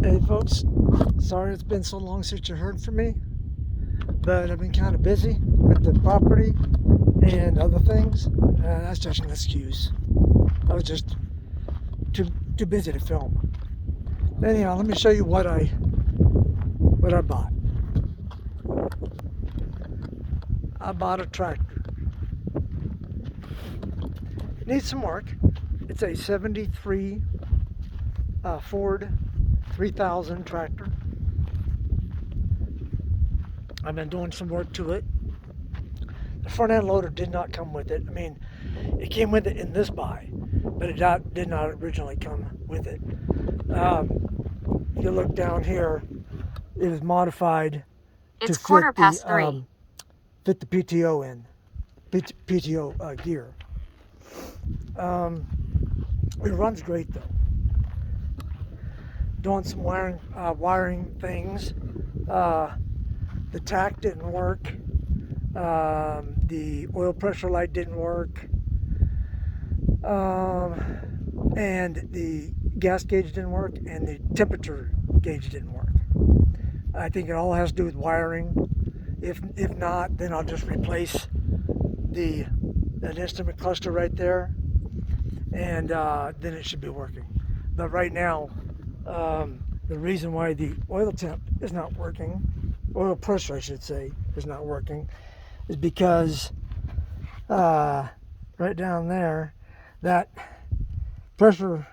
Hey folks, sorry it's been so long since you heard from me, but I've been kind of busy with the property and other things. That's just an excuse. I was just too busy to film. Anyhow, let me show you what I bought. I bought a tractor. It needs some work. It's a 73 Ford 3000 tractor. I've been doing some work to it. The front end loader did not come with it. I mean, it came with it in this buy, but it did not originally come with it. If you look down here, it was modified to It's quarter past 3. Fit the PTO in, PTO gear. It runs great though. Doing some wiring things. The tach didn't work. The oil pressure light didn't work. And the gas gauge didn't work, and the temperature gauge didn't work. I think it all has to do with wiring. If not, then I'll just replace that instrument cluster right there, and then it should be working. But right now, the reason why the oil temp is not working, oil pressure I should say, is not working, is because right down there, that pressure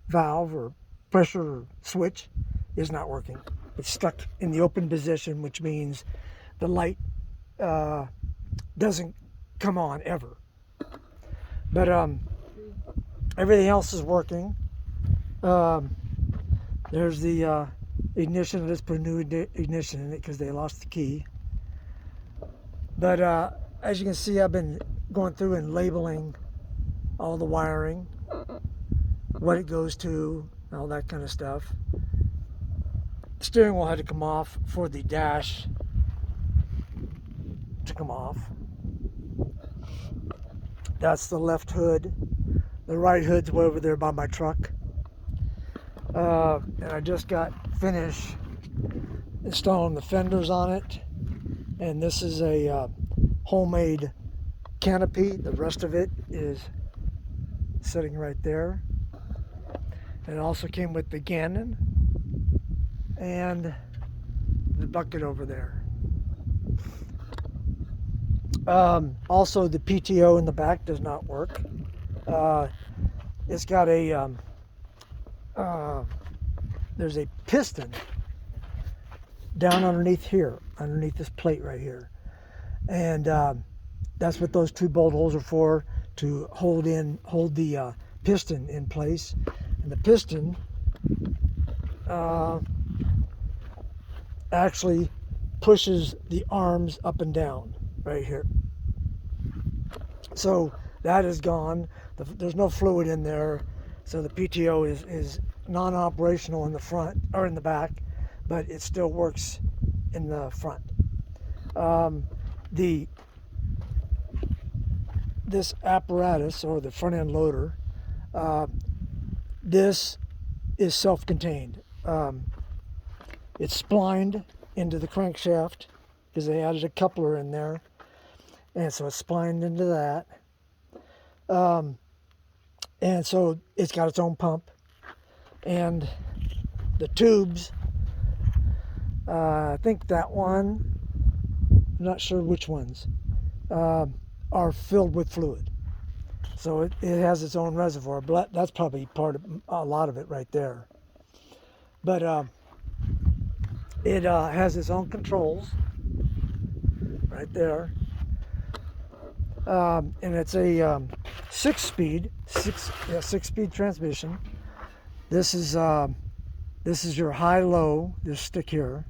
valve or pressure switch is not working. It's stuck in the open position, which means the light doesn't come on ever. But everything else is working. There's the ignition. Let's put a new ignition in it because they lost the key. But as you can see, I've been going through and labeling all the wiring, what it goes to, all that kind of stuff. The steering wheel had to come off for the dash to come off. That's the left hood. The right hood's way over there by my truck. And I just got finished installing the fenders on it. And this is a homemade canopy. The rest of it is sitting right there. And it also came with the Gannon and the bucket over there. Also, the PTO in the back does not work. It's got a there's a piston down underneath here, underneath this plate right here, and that's what those two bolt holes are for, to hold the piston in place. And the piston actually pushes the arms up and down right here. So that is gone. There's no fluid in there, so the PTO is non-operational in the front or in the back, but it still works in the front. This apparatus, or the front end loader, this is self-contained. It's splined into the crankshaft because they added a coupler in there, and so it's splined into that. And so it's got its own pump, and the tubes, I think that one, I'm not sure which ones, are filled with fluid. So it has its own reservoir, but that's probably part of a lot of it right there. But it has its own controls right there. And it's a six-speed transmission. This is your high-low, this stick here,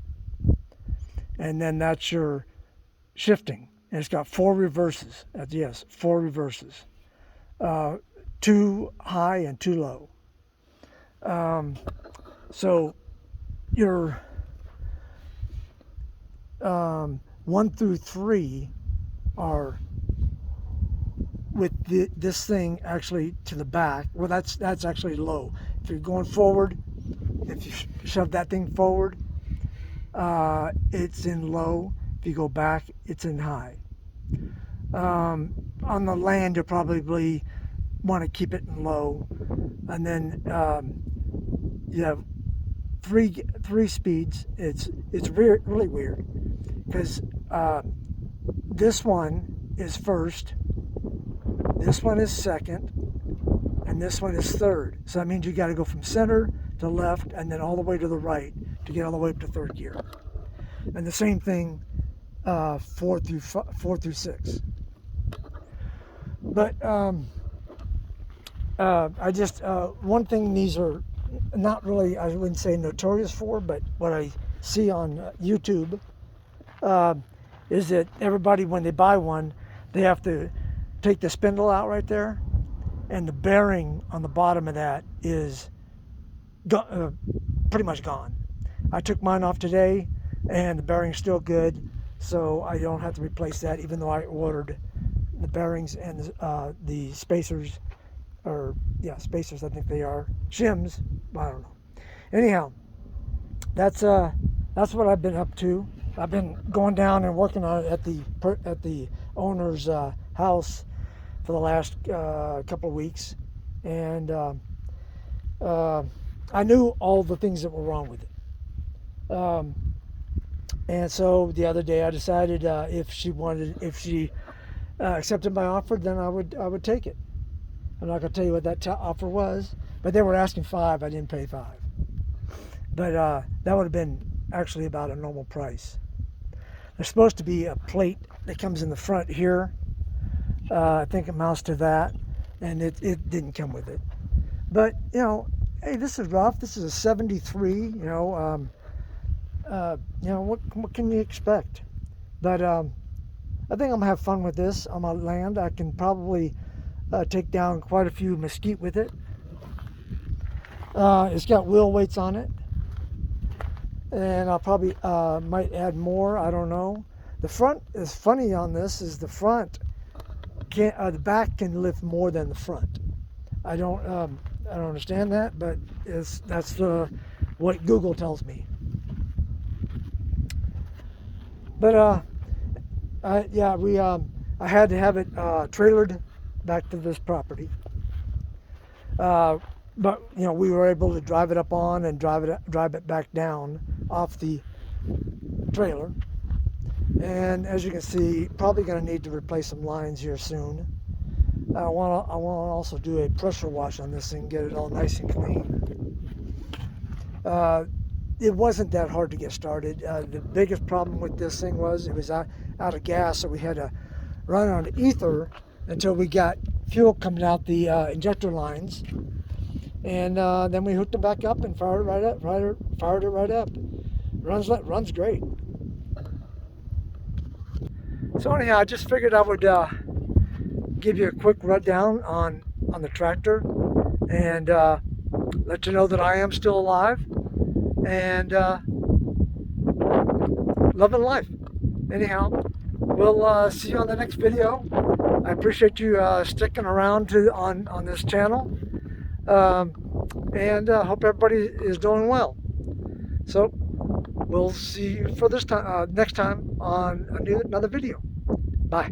and then that's your shifting. And it's got 4 reverses. Yes, 4 reverses. 2 high and 2 low. So your 1 through 3 are with this thing actually to the back. Well, that's actually low. If you're going forward, If you shove that thing forward, it's in low. If you go back, it's in high. On the land, you'll probably want to keep it in low, and then you have three speeds. It's really weird because this one is first, this one is second, and this one is third. So that means you got to go from center to left and then all the way to the right to get all the way up to third gear. And the same thing 4 through 6. But I just one thing these are not really, I wouldn't say notorious for, but what I see on YouTube is that everybody, when they buy one, they have to take the spindle out right there, and the bearing on the bottom of that is pretty much gone. I took mine off today, and the bearing's still good, so I don't have to replace that, even though I ordered the bearings and the spacers, or yeah, spacers I think they are, shims, I don't know. Anyhow, that's what I've been up to. I've been going down and working on it at the owner's house for the last couple of weeks, and I knew all the things that were wrong with it. And so the other day I decided if she accepted my offer, then I would take it. I'm not going to tell you what that offer was, but they were asking $5. I didn't pay $5, but that would have been actually about a normal price. There's supposed to be a plate that comes in the front here. I think it mounts to that, and it didn't come with it. But you know, hey, this is rough. This is a 73. You know, what can you expect? But I think I'm gonna have fun with this on my land. I can probably take down quite a few mesquite with it. It's got wheel weights on it, and I'll probably might add more. I don't know. The front is funny on this. Is the front can't the back can lift more than the front. I don't understand that, but that's what Google tells me. But I had to have it trailered back to this property. But you know, we were able to drive it up on and drive it back down off the trailer. And as you can see, probably going to need to replace some lines here soon. I want to also do a pressure wash on this thing, get it all nice and clean. It wasn't that hard to get started. The biggest problem with this thing was it was out of gas, so we had to run on ether until we got fuel coming out the injector lines, and then we hooked it back up and fired it right up. Runs great. So anyhow, I just figured I would give you a quick rundown on the tractor, and let you know that I am still alive and loving life. Anyhow, we'll see you on the next video. I appreciate you sticking around on this channel, and hope everybody is doing well. So we'll see you for this time next time on another video. Bye.